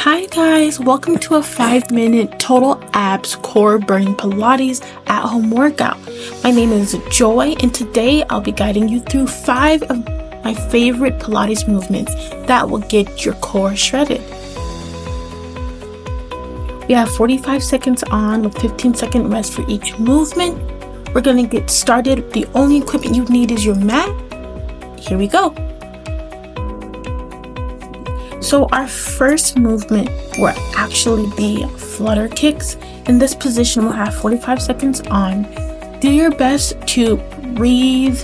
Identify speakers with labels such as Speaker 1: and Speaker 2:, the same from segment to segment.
Speaker 1: Hi guys, welcome to a 5-minute total abs core burning Pilates at home workout. My name is Joy and today I'll be guiding you through 5 of my favorite Pilates movements that will get your core shredded. We have 45 seconds on with 15-second rest for each movement. We're going to get started. The only equipment you need is your mat. Here we go. So our first movement will actually be Flutter kicks. In this position, we'll have 45 seconds on. Do your best to breathe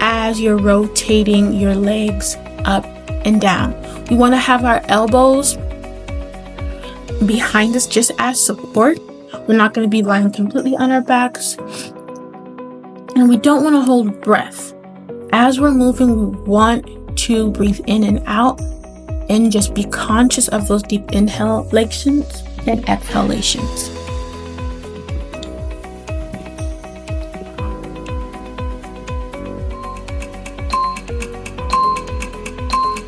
Speaker 1: as you're rotating your legs up and down. We want to have our elbows behind us just as support. We're not going to be lying completely on our backs. And we don't want to hold breath. As we're moving, we want to breathe in and out. And just be conscious of those deep inhalations and exhalations.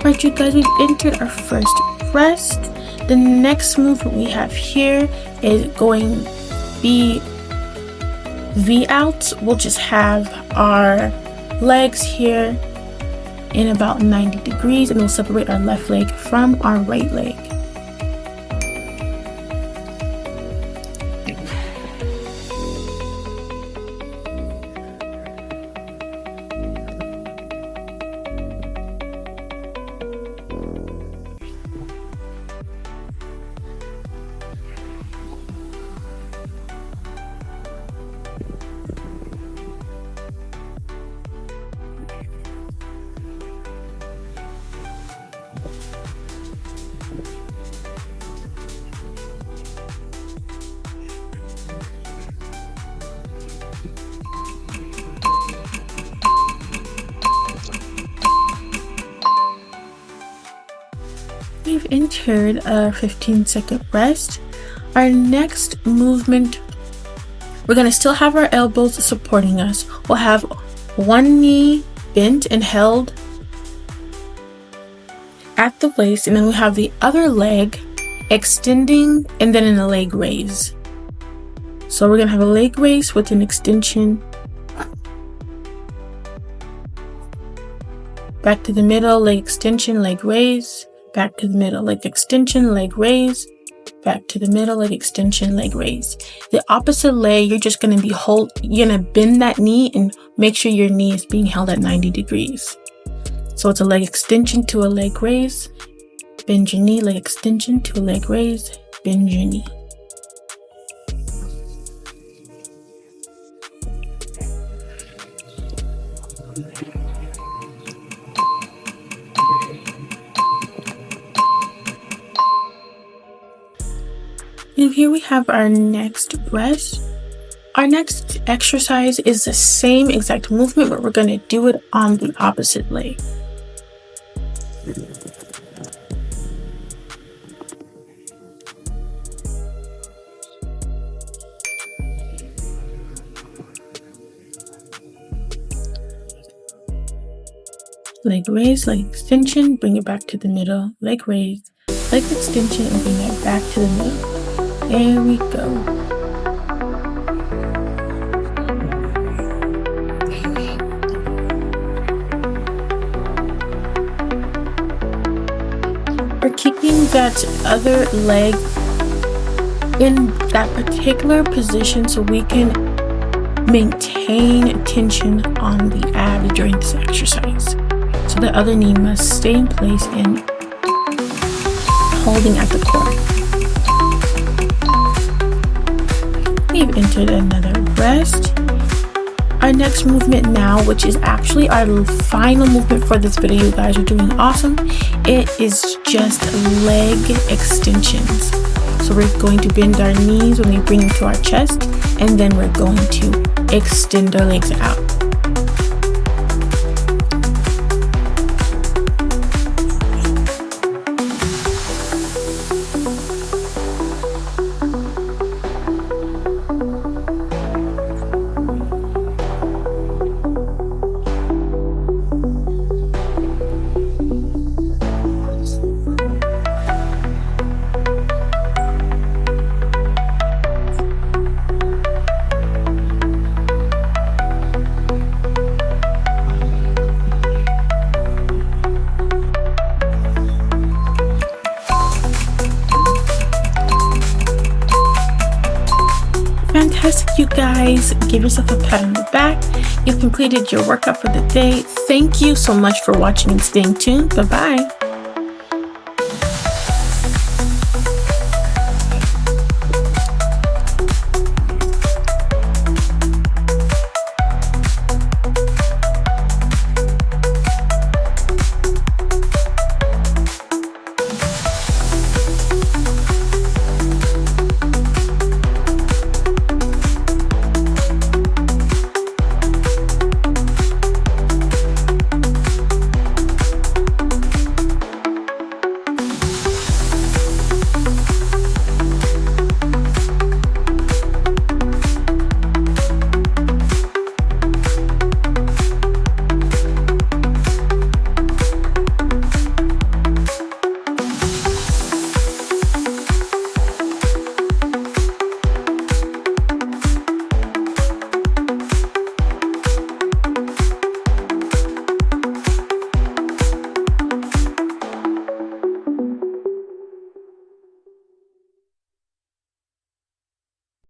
Speaker 1: Right, you guys, we've entered our first rest. The next movement we have here is going V outs. We'll just have our legs here in about 90 degrees, and we'll separate our left leg from our right leg. We've entered a 15-second rest. Our next movement, we're going to still have our elbows supporting us. We'll have one knee bent and held at the waist, and then we have the other leg extending and then in a leg raise. So we're going to have a leg raise with an extension. Back to the middle, leg extension, leg raise. Back to the middle, leg extension, leg raise. Back to the middle, leg extension, leg raise. The opposite leg, you're just going to be you're going to bend that knee and make sure your knee is being held at 90 degrees. So it's a leg extension to a leg raise. Bend your knee, leg extension to a leg raise. Bend your knee. And here we have our next rest. Our next exercise is the same exact movement, but we're going to do it on the opposite leg. Leg raise, leg extension, bring it back to the middle, leg raise, leg extension, and bring it back to the middle. There we go. We're keeping that other leg in that particular position so we can maintain tension on the abs during this exercise. So the other knee must stay in place and holding at the core. We've entered another rest. Our next movement now, which is actually our final movement for this video, you guys are doing awesome. It is just leg extensions. So we're going to bend our knees when we bring them to our chest, and then we're going to extend our legs out. you guys. Give yourself a pat on the back. You've completed your workout for the day. Thank you so much for watching and staying tuned. Bye-bye.